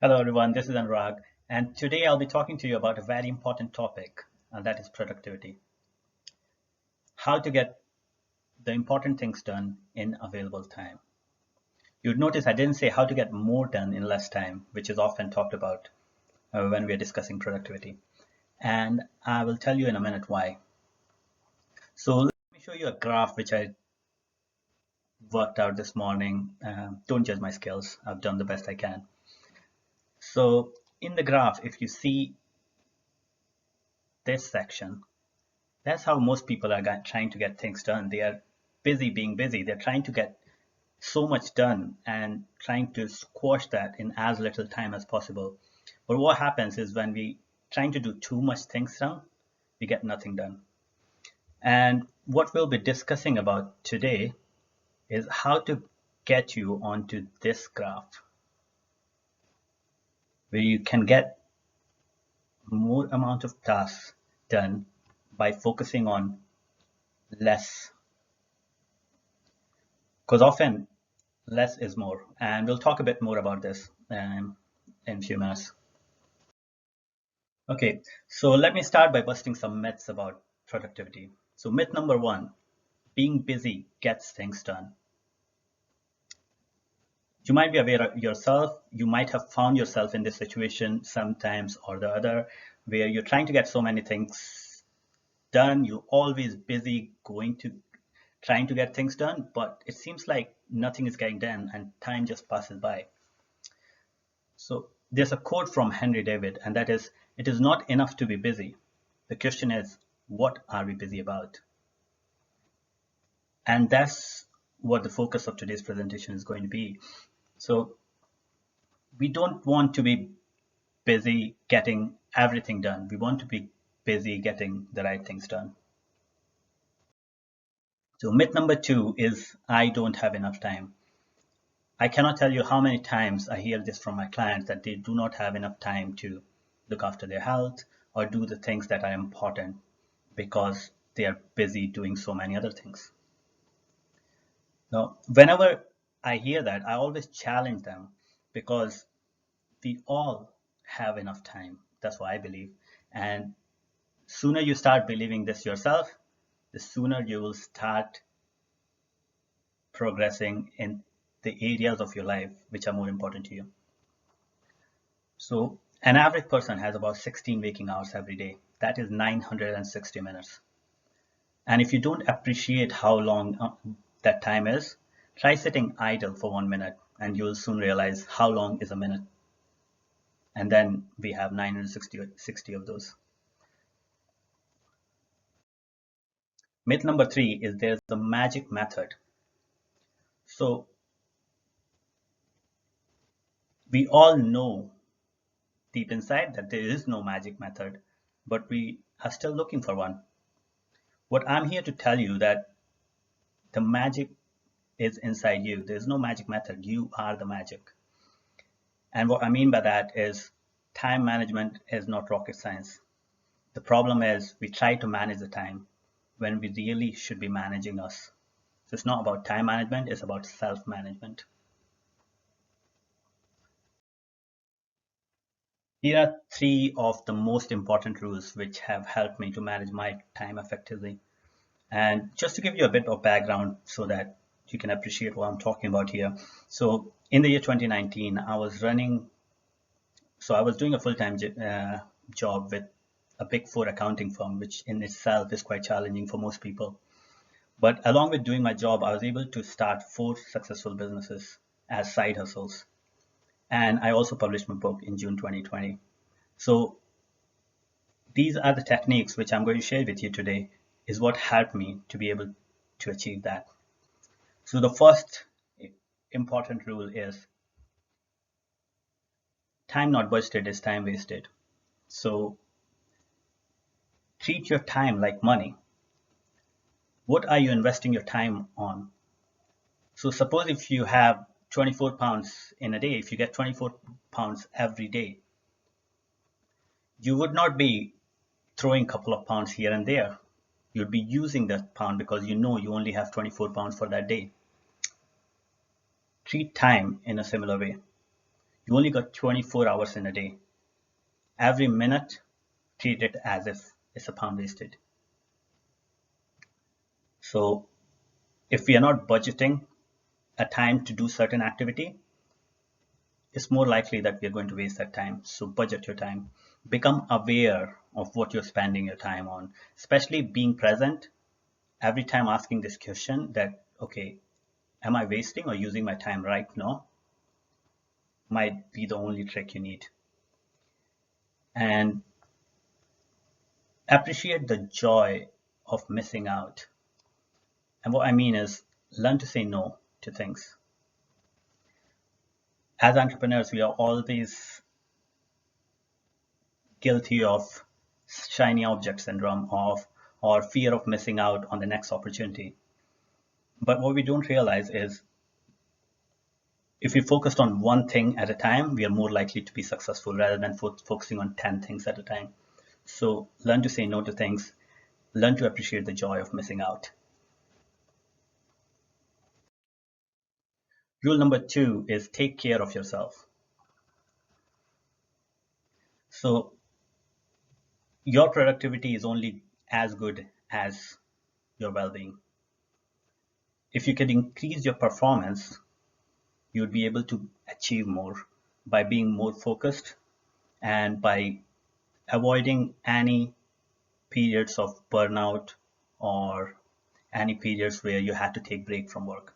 Hello, everyone. This is Anurag, and today I'll be talking to you about a very important topic, and that is productivity. How to get the important things done in available time. You'd notice I didn't say how to get more done in less time, which is often talked about when we are discussing productivity. And I will tell you in a minute why. So let me show you a graph which I worked out this morning. Don't judge my skills. I've done the best I can. So in the graph, if you see this section, that's how most people are trying to get things done. They are busy being busy. They're trying to get so much done and trying to squash that in as little time as possible. But what happens is when we trying to do too much things done, we get nothing done. And what we'll be discussing about today is how to get you onto this graph where you can get more amount of tasks done by focusing on less, because often less is more, and we'll talk a bit more about this in a few minutes. Okay, so let me start by busting some myths about productivity. So myth number one, being busy gets things done. You might be aware of yourself, you might have found yourself in this situation sometimes or the other, where you're trying to get so many things done, you're always busy trying to get things done, but it seems like nothing is getting done and time just passes by. So there's a quote from Henry David, and that is, "It is not enough to be busy. The question is, what are we busy about?" And that's what the focus of today's presentation is going to be. So we don't want to be busy getting everything done. We want to be busy getting the right things done. So myth number two is, I don't have enough time. I cannot tell you how many times I hear this from my clients, that they do not have enough time to look after their health or do the things that are important because they are busy doing so many other things. Now, whenever I hear that, I always challenge them, because we all have enough time. That's what I believe. And sooner you start believing this yourself, the sooner you will start progressing in the areas of your life which are more important to you. So an average person has about 16 waking hours every day. That is 960 minutes. And if you don't appreciate how long that time is, try sitting idle for 1 minute and you'll soon realize how long is a minute. And then we have 960 of those. Myth number three is there's a magic method. So we all know deep inside that there is no magic method, but we are still looking for one. What I'm here to tell you that the magic is inside you. There's no magic method. You are the magic. And what I mean by that is time management is not rocket science. The problem is we try to manage the time when we really should be managing us. So it's not about time management, it's about self-management. Here are three of the most important rules which have helped me to manage my time effectively. And just to give you a bit of background so that you can appreciate what I'm talking about here. So in the year 2019, I was doing a full-time job with a Big Four accounting firm, which in itself is quite challenging for most people. But along with doing my job, I was able to start 4 successful businesses as side hustles. And I also published my book in June 2020. So these are the techniques which I'm going to share with you today, is what helped me to be able to achieve that. So the first important rule is time not budgeted is time wasted. So treat your time like money. What are you investing your time on? So suppose if you have 24 pounds in a day, if you get 24 pounds every day, you would not be throwing a couple of pounds here and there. You'd be using that pound because you know you only have 24 pounds for that day. Treat time in a similar way. You only got 24 hours in a day. Every minute, treat it as if it's a pound wasted. So if we are not budgeting a time to do certain activity, it's more likely that we are going to waste that time. So budget your time. Become aware of what you're spending your time on, especially being present every time asking this question that, okay, am I wasting or using my time right now? Might be the only trick you need. And appreciate the joy of missing out. And what I mean is learn to say no to things. As entrepreneurs, we are always guilty of shiny object syndrome of or fear of missing out on the next opportunity. But what we don't realize is if we focused on one thing at a time, we are more likely to be successful rather than focusing on 10 things at a time. So learn to say no to things, learn to appreciate the joy of missing out. Rule number 2 is take care of yourself. So your productivity is only as good as your well-being. If you can increase your performance, you'd be able to achieve more by being more focused and by avoiding any periods of burnout or any periods where you had to take break from work.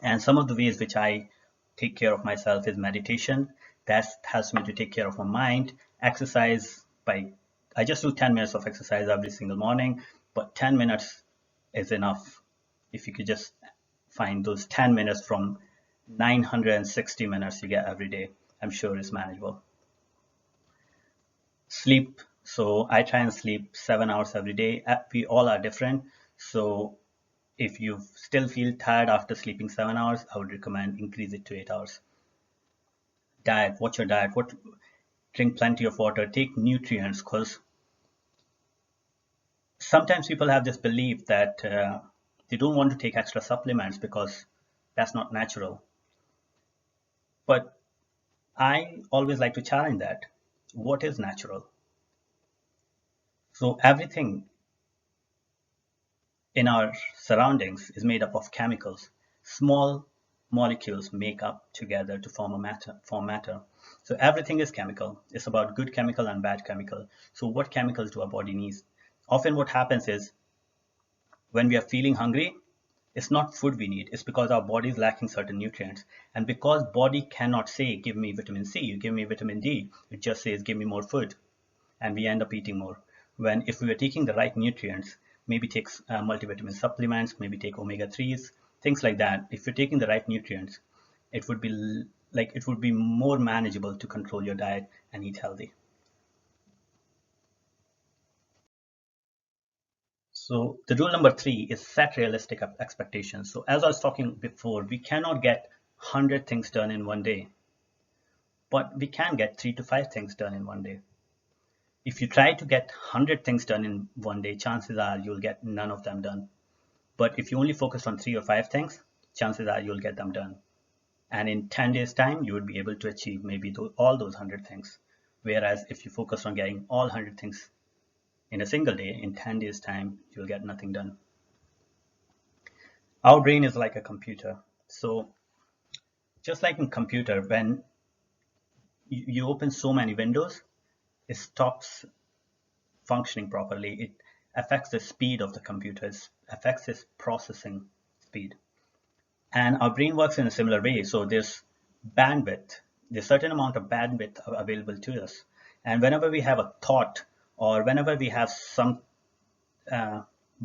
And some of the ways which I take care of myself is meditation. That helps me to take care of my mind. Exercise by I just do 10 minutes of exercise every single morning, but 10 minutes is enough. If you could just find those 10 minutes from 960 minutes you get every day, I'm sure it's manageable. Sleep. So I try and sleep 7 hours every day. We all are different. So if you still feel tired after sleeping 7 hours, I would recommend increase it to 8 hours. Diet. Watch your diet. Drink plenty of water. Take nutrients, because sometimes people have this belief that they don't want to take extra supplements because that's not natural. But I always like to challenge that. What is natural? So everything in our surroundings is made up of chemicals. Small molecules make up together to form matter. So everything is chemical. It's about good chemical and bad chemical. So what chemicals do our body needs? Often what happens is when we are feeling hungry, it's not food we need. It's because our body is lacking certain nutrients. And because body cannot say, give me vitamin C, give me vitamin D, it just says, give me more food. And we end up eating more. When if we were taking the right nutrients, maybe take multivitamin supplements, maybe take omega-3s, things like that. If you're taking the right nutrients, it would be more manageable to control your diet and eat healthy. So the rule number 3 is set realistic expectations. So as I was talking before, we cannot get 100 things done in one day, but we can get 3 to 5 things done in one day. If you try to get 100 things done in one day, chances are you'll get none of them done. But if you only focus on 3 or 5 things, chances are you'll get them done. And in 10 days time, you would be able to achieve maybe all those 100 things. Whereas if you focus on getting all 100 things in a single day, in 10 days time, you'll get nothing done. Our brain is like a computer. So just like in computer, when you open so many windows, it stops functioning properly. It affects the speed of the computer, it affects its processing speed. And our brain works in a similar way. So there's bandwidth, there's a certain amount of bandwidth available to us. And whenever we have a thought or whenever we have some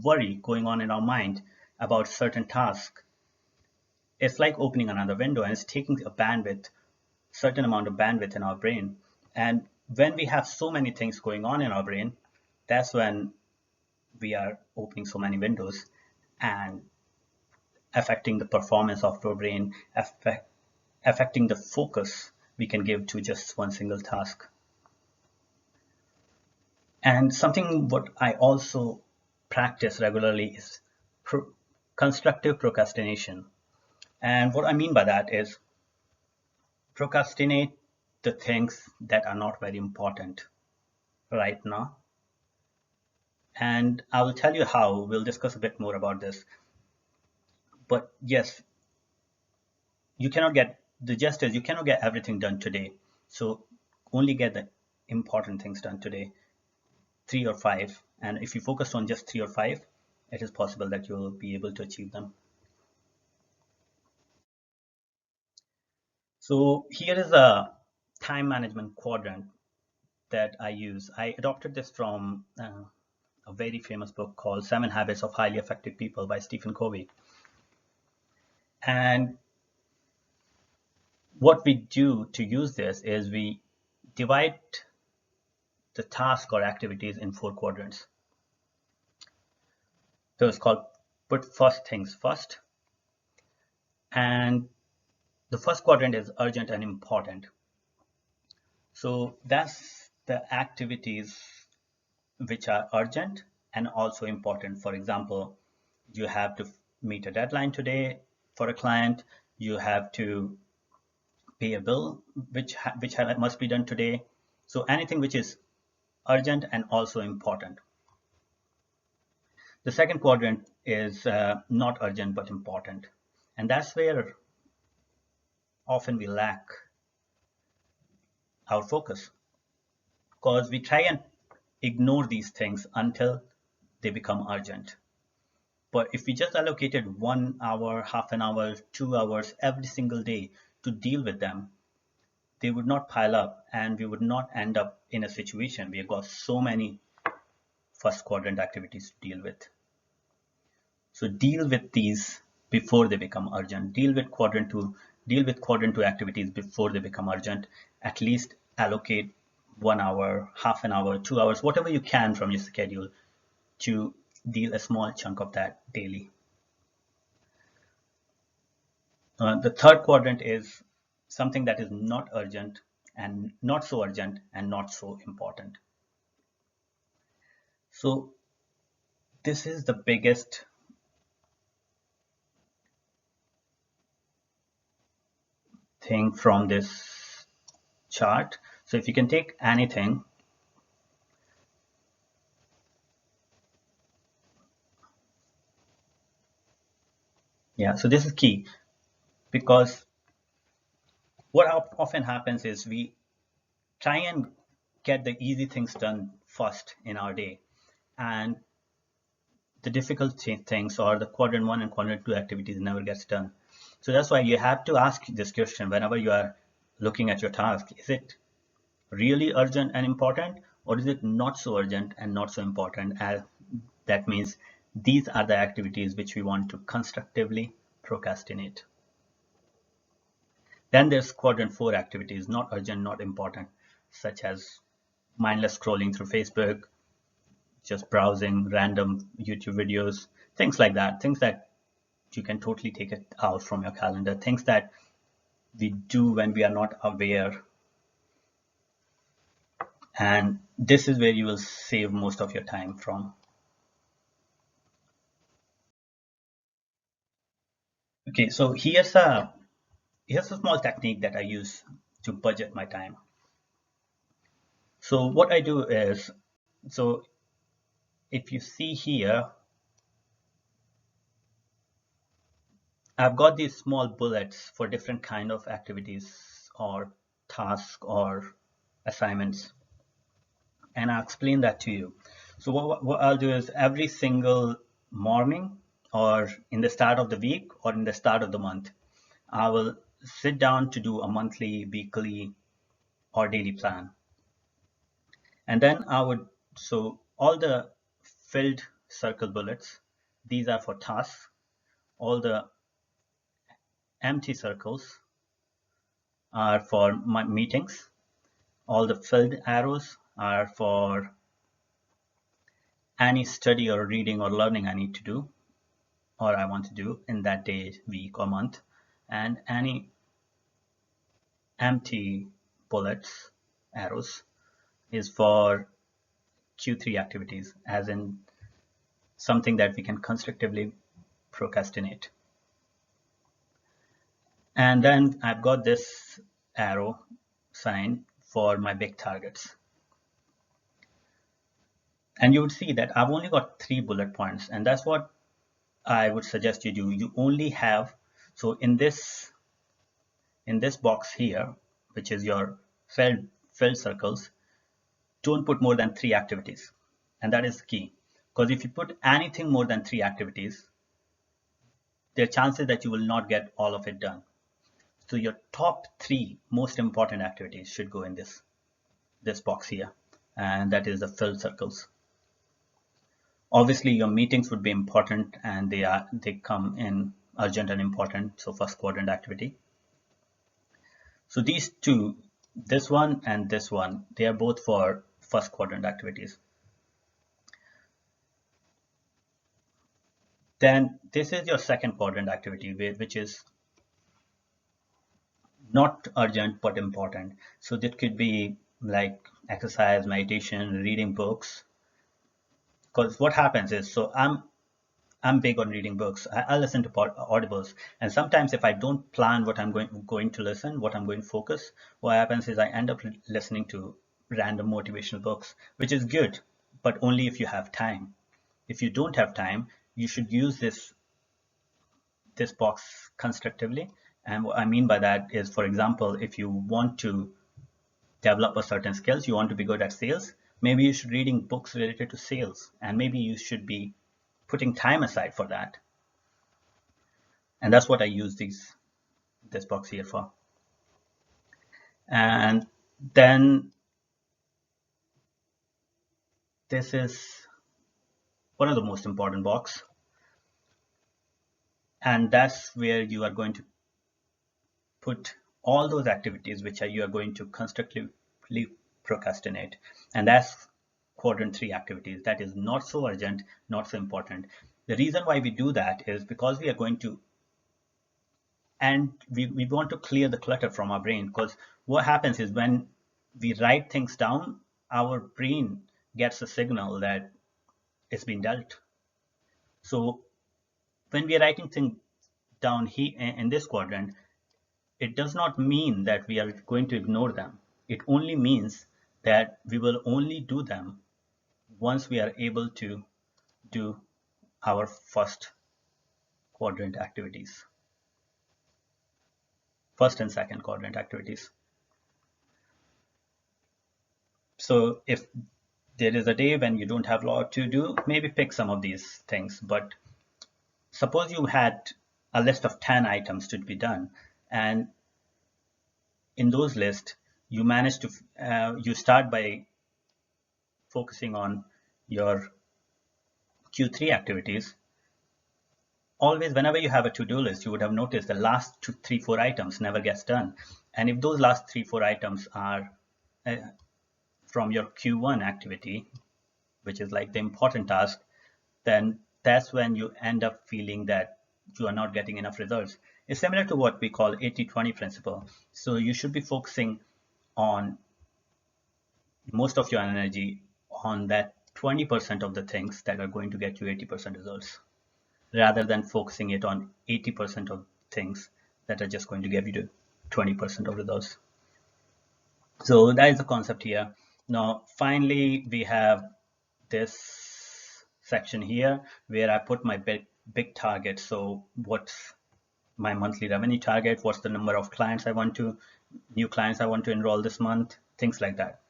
worry going on in our mind about certain task, it's like opening another window and it's taking a bandwidth, certain amount of bandwidth in our brain. And when we have so many things going on in our brain, that's when we are opening so many windows and affecting the performance of our brain, affecting the focus we can give to just one single task. And something what I also practice regularly is constructive procrastination. And what I mean by that is procrastinate the things that are not very important right now. And I will tell you how. We'll discuss a bit more about this. But yes, you cannot get the gist is you cannot get everything done today. So only get the important things done today, 3 or 5. And if you focus on just 3 or 5, it is possible that you'll be able to achieve them. So here is a time management quadrant that I use. I adopted this from a very famous book called 7 Habits of Highly Effective People by Stephen Covey. And what we do to use this is we divide the task or activities in 4 quadrants. So it's called put first things first. And the first quadrant is urgent and important. So that's the activities which are urgent and also important. For example, you have to meet a deadline today for a client. You have to pay a bill which must be done today. So anything which is urgent and also important. The second quadrant is not urgent but important, and that's where often we lack our focus, because we try and ignore these things until they become urgent. But if we just allocated 1 hour, half an hour, 2 hours every single day to deal with them, they would not pile up and we would not end up in a situation where we've got so many first quadrant activities to deal with. So deal with these before they become urgent. Deal with quadrant two activities before they become urgent. At least allocate 1 hour, half an hour, 2 hours, whatever you can from your schedule to deal a small chunk of that daily. The third quadrant is something that is not urgent and not so urgent and not so important. So this is the biggest thing from this chart. So if you can take anything, yeah, so this is key, because what often happens is we try and get the easy things done first in our day, and the difficult things or the quadrant 1 and quadrant 2 activities never gets done. So that's why you have to ask this question whenever you are looking at your task. Is it really urgent and important, or is it not so urgent and not so important? That means these are the activities which we want to constructively procrastinate. Then there's quadrant 4 activities, not urgent, not important, such as mindless scrolling through Facebook, just browsing random YouTube videos, things like that, things that you can totally take it out from your calendar, things that we do when we are not aware. And this is where you will save most of your time from. Okay, so here's a small technique that I use to budget my time. So what I do is, so if you see here, I've got these small bullets for different kind of activities or tasks or assignments, and I'll explain that to you. So what I'll do is every single morning or in the start of the week or in the start of the month, I will sit down to do a monthly, weekly, or daily plan. And then so all the filled circle bullets, these are for tasks. All the empty circles are for my meetings. All the filled arrows are for any study or reading or learning I need to do or I want to do in that day, week, or month. And any empty bullets, arrows, is for Q3 activities, as in something that we can constructively procrastinate. And then I've got this arrow sign for my big targets. And you would see that I've only got 3 bullet points, and that's what I would suggest you do. You only have, so in this box here, which is your filled circles, don't put more than 3 activities. And that is key. Because if you put anything more than 3 activities, there are chances that you will not get all of it done. So your top 3 most important activities should go in this box here. And that is the filled circles. Obviously, your meetings would be important, and they come in urgent and important. So first quadrant activity. So these two, this one and this one, they are both for first quadrant activities. Then this is your second quadrant activity, which is not urgent but important. So that could be like exercise, meditation, reading books. Because what happens is, so I'm big on reading books. I listen to audibles, and sometimes if I don't plan what I'm going to listen, what I'm going to focus, what happens is I end up listening to random motivational books, which is good, but only if you have time. If you don't have time, you should use this box constructively. And what I mean by that is, for example, if you want to develop a certain skills, you want to be good at sales, maybe you should reading books related to sales, and maybe you should be putting time aside for that. And that's what I use this box here for. And then this is one of the most important box, and that's where you are going to put all those activities which you are going to constructively procrastinate. And that's quadrant 3 activities. That is not so urgent, not so important. The reason why we do that is because we are going to, and we want to clear the clutter from our brain, because what happens is when we write things down, our brain gets a signal that it's been dealt. So when we are writing things down here in this quadrant, it does not mean that we are going to ignore them. It only means that we will only do them once we are able to do our first quadrant activities, first and second quadrant activities. So if there is a day when you don't have a lot to do, maybe pick some of these things. But suppose you had a list of 10 items to be done, and in those lists, you manage to, you start by focusing on your Q3 activities. Always, whenever you have a to-do list, you would have noticed the last 2, 3, 4 items never gets done. And if those last 3, 4 items are from your Q1 activity, which is like the important task, then that's when you end up feeling that you are not getting enough results. It's similar to what we call 80-20 principle. So you should be focusing on most of your energy on that 20% of the things that are going to get you 80% results, rather than focusing it on 80% of things that are just going to give you the 20% of results. So that is the concept here. Now, finally, we have this section here where I put my big target. So what's my monthly revenue target? What's the number of clients new clients I want to enroll this month? Things like that.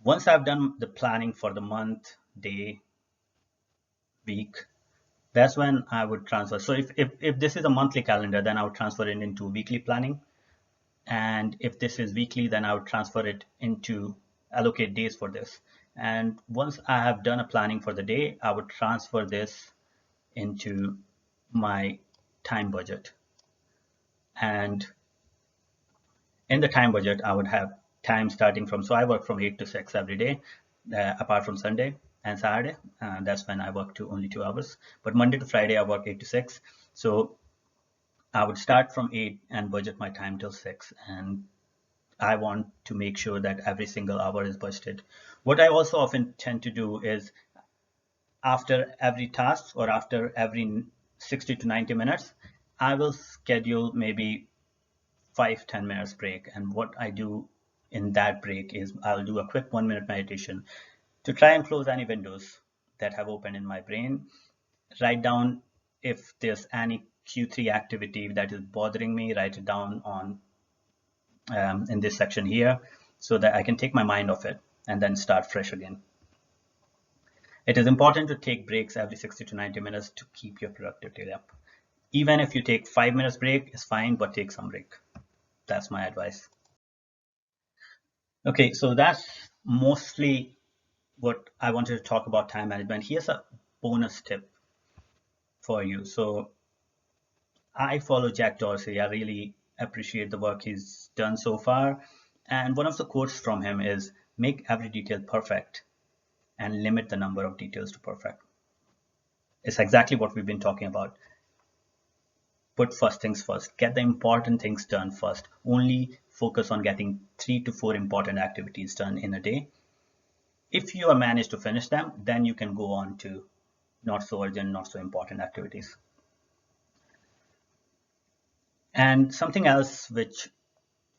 Once I've done the planning for the month, day, week, that's when I would transfer. So if this is a monthly calendar, then I would transfer it into weekly planning. And if this is weekly, then I would transfer it into allocate days for this. And once I have done a planning for the day, I would transfer this into my time budget. And in the time budget, I would have time starting from, so I work from 8 to 6 every day, apart from Sunday and Saturday. That's when I work to only 2 hours. But Monday to Friday, I work 8 to 6. So I would start from 8 and budget my time till 6. And I want to make sure that every single hour is budgeted. What I also often tend to do is after every task or after every 60 to 90 minutes, I will schedule maybe 5-10 minutes break. And what I do in that break is I'll do a quick 1 minute meditation to try and close any windows that have opened in my brain. Write down if there's any Q3 activity that is bothering me, write it down on in this section here so that I can take my mind off it and then start fresh again. It is important to take breaks every 60 to 90 minutes to keep your productivity up. Even if you take 5 minutes break, it's fine, but take some break. That's my advice. Okay, so that's mostly what I wanted to talk about time management. Here's a bonus tip for you. So I follow Jack Dorsey. I really appreciate the work he's done so far. And one of the quotes from him is, make every detail perfect and limit the number of details to perfect. It's exactly what we've been talking about. Put first things first. Get the important things done first. Only focus on getting 3 to 4 important activities done in a day. If you have managed to finish them, then you can go on to not so urgent, not so important activities. And something else which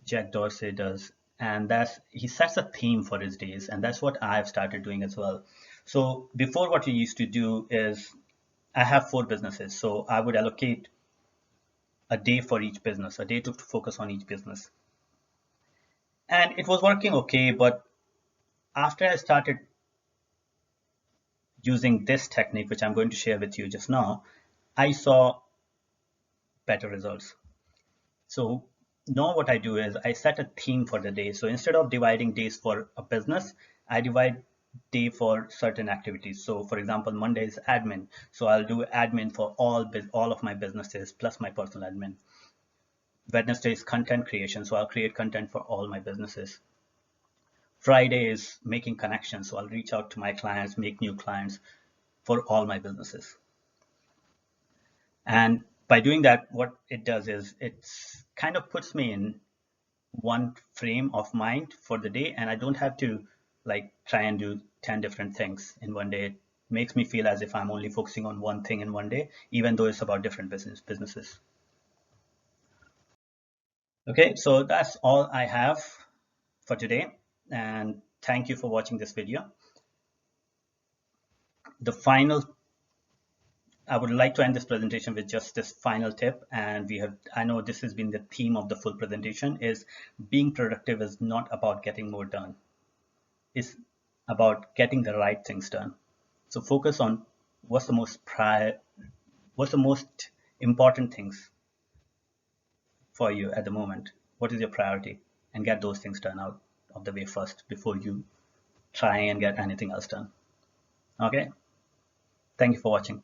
Jack Dorsey does, and that's he sets a theme for his days, and that's what I've started doing as well. So before, what we used to do is I have 4 businesses, so I would allocate a day for each business, a day to focus on each business. And it was working okay, but after I started using this technique, which I'm going to share with you just now, I saw better results. So now what I do is I set a theme for the day. So instead of dividing days for a business, I divide day for certain activities. So for example, Monday is admin. So I'll do admin for all of my businesses plus my personal admin. Wednesday is content creation. So I'll create content for all my businesses. Friday is making connections. So I'll reach out to my clients, make new clients for all my businesses. And by doing that, what it does is it's kind of puts me in one frame of mind for the day, and I don't have to like try and do 10 different things in one day. It makes me feel as if I'm only focusing on one thing in one day, even though it's about different businesses. Okay, so that's all I have for today, and thank you for watching this video. The final I would like to end this presentation with just this final tip, and I know this has been the theme of the full presentation, is being productive is not about getting more done. It's about getting the right things done. So focus on what's the most important things for you at the moment. What is your priority? And get those things done out of the way first before you try and get anything else done. Okay? Thank you for watching.